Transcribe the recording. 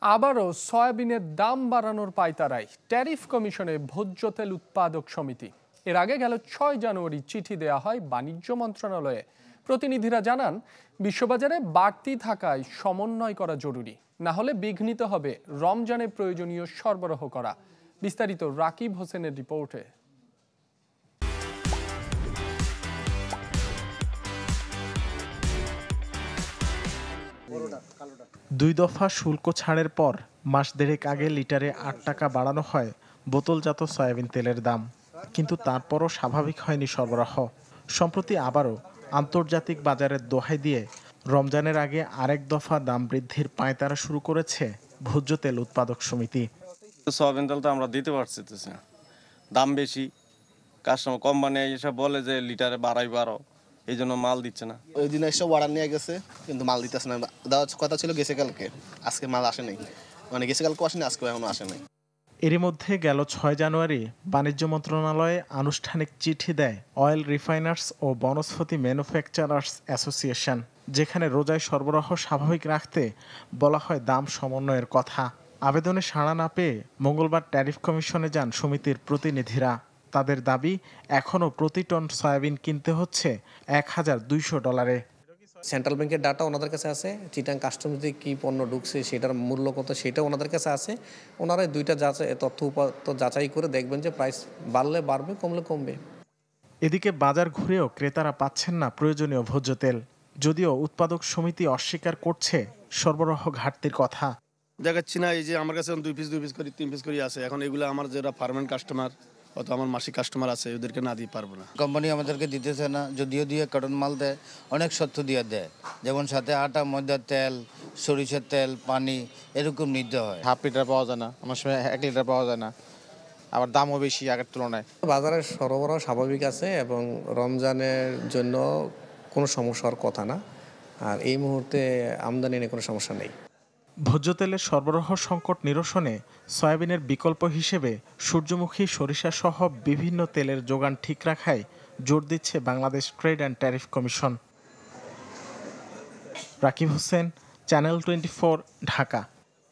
আবারও সয়াবিনের দাম বাড়ানোর পায়তারায় ট্যারিফ কমিশনে ভোজ্য তেল উৎপাদক সমিতি। এর আগে গেল ৬ জানুয়ারি চিঠি দেয়া হয় বাণিজ্য মন্ত্রণালয়ে। প্রতিনিধিরা জানান, বিশ্ববাজারে বাড়তি থাকায় সমন্বয় করা জরুরি, না হলে বিঘ্নিত হবে রমজানে প্রয়োজনীয় সরবরাহ করা। বিস্তারিত রাকিব হোসেনের রিপোর্টে। দুই দফা শুল্ক ছাড়ের পর মাস দেড়েক আগে লিটারে ৮ টাকা বাড়ানো হয় বোতলজাত সয়াবিন তেলের দাম, কিন্তু তারপরও স্বাভাবিক হয়নি সরবরাহ। সম্প্রতি আবারও আন্তর্জাতিক বাজারের দোহাই দিয়ে রমজানের আগে আরেক দফা দাম বৃদ্ধির পায়তারা শুরু করেছে ভোজ্য তেল উৎপাদক সমিতি। সয়াবিন তেল তো আমরা দিতে পারছি না, দাম বেশি, কাস্টমার কোম্পানি এসব বলে যে লিটারে বাড়ো, এই জন্য মাল দিচ্ছে না। ওই দিন এসব অর্ডার নিয়ে গেছে, কিন্তু মাল দিতেছে না। দেওয়ার কথা ছিল গেছে কালকে, আজকে মাল আসে নাই। মানে গেছে কালকে আসেনি, আজকে এখনো আসে নাই। এরই মধ্যে গেল ৬ জানুয়ারি বাণিজ্য মন্ত্রণালয়ে আনুষ্ঠানিক চিঠি দেয় অয়েল রিফাইনার্স ও বনস্পতি ম্যানুফ্যাকচারার্স অ্যাসোসিয়েশন, যেখানে রোজায় সরবরাহ স্বাভাবিক রাখতে বলা হয় দাম সমন্বয়ের কথা। আবেদনে সাড়া না পেয়ে মঙ্গলবার ট্যারিফ কমিশনে যান সমিতির প্রতিনিধিরা। তাদের দাবি, এখনও প্রতি টন সয়াবিন কিনতে হচ্ছে $১,২০০। সেন্ট্রাল ব্যাংকের ডাটা ওনাদের কাছে আছে, চিটাং কাস্টমসে কী পণ্য ঢুকছে সেটার মূল্য কত সেটা ওনাদের কাছে আছে। ওনারাই দুইটা তথ্য উপাত্ত যাচাই করে দেখবেন যে প্রাইস বাড়লে বাড়বে, কমলে কমবে। এদিকে বাজার ঘুরেও ক্রেতারা পাচ্ছেন না প্রয়োজনীয় ভোজ্য তেল, যদিও উৎপাদক সমিতি অস্বীকার করছে সরবরাহ ঘাটতির কথা। দেখাচ্ছি না, এই যে আমার কাছে 2 পিস 3 পিস করে আছে। এখন এগুলো আমার যারা পার্মানেন্ট কাস্টমার অত আমার মাসিক কাস্টমার আছে, ওদেরকে না দিয়ে পারবো না। কোম্পানি আমাদেরকে দিতেছে না, যদিও দিয়ে কার্টন মাল দেয়, অনেক সত্য দিয়ে দেয়, যেমন সাথে আটা, ময়দা, তেল, সরিষার তেল, পানি এরকম নিতে হয়। হাফ লিটার পাওয়া যায় না, আমার সময় 1 লিটার পাওয়া যায় না, আবার দামও বেশি আগের তুলনায়। বাজারের সরবরাহ স্বাভাবিক আছে এবং রমজানের জন্য কোনো সমস্যার কথা না। আর এই মুহূর্তে আমদানি নিয়ে কোনো সমস্যা নেই। ভোজ্য তেলের সরবরাহ সংকট নিরসনে সয়াবিনের বিকল্প হিসেবে সূর্যমুখী, সরিষা সহ বিভিন্ন তেলের যোগান ঠিক রাখায় জোর দিচ্ছে Bangladesh trade and tariff commission. Rakib Hossain, channel 24, Dhaka.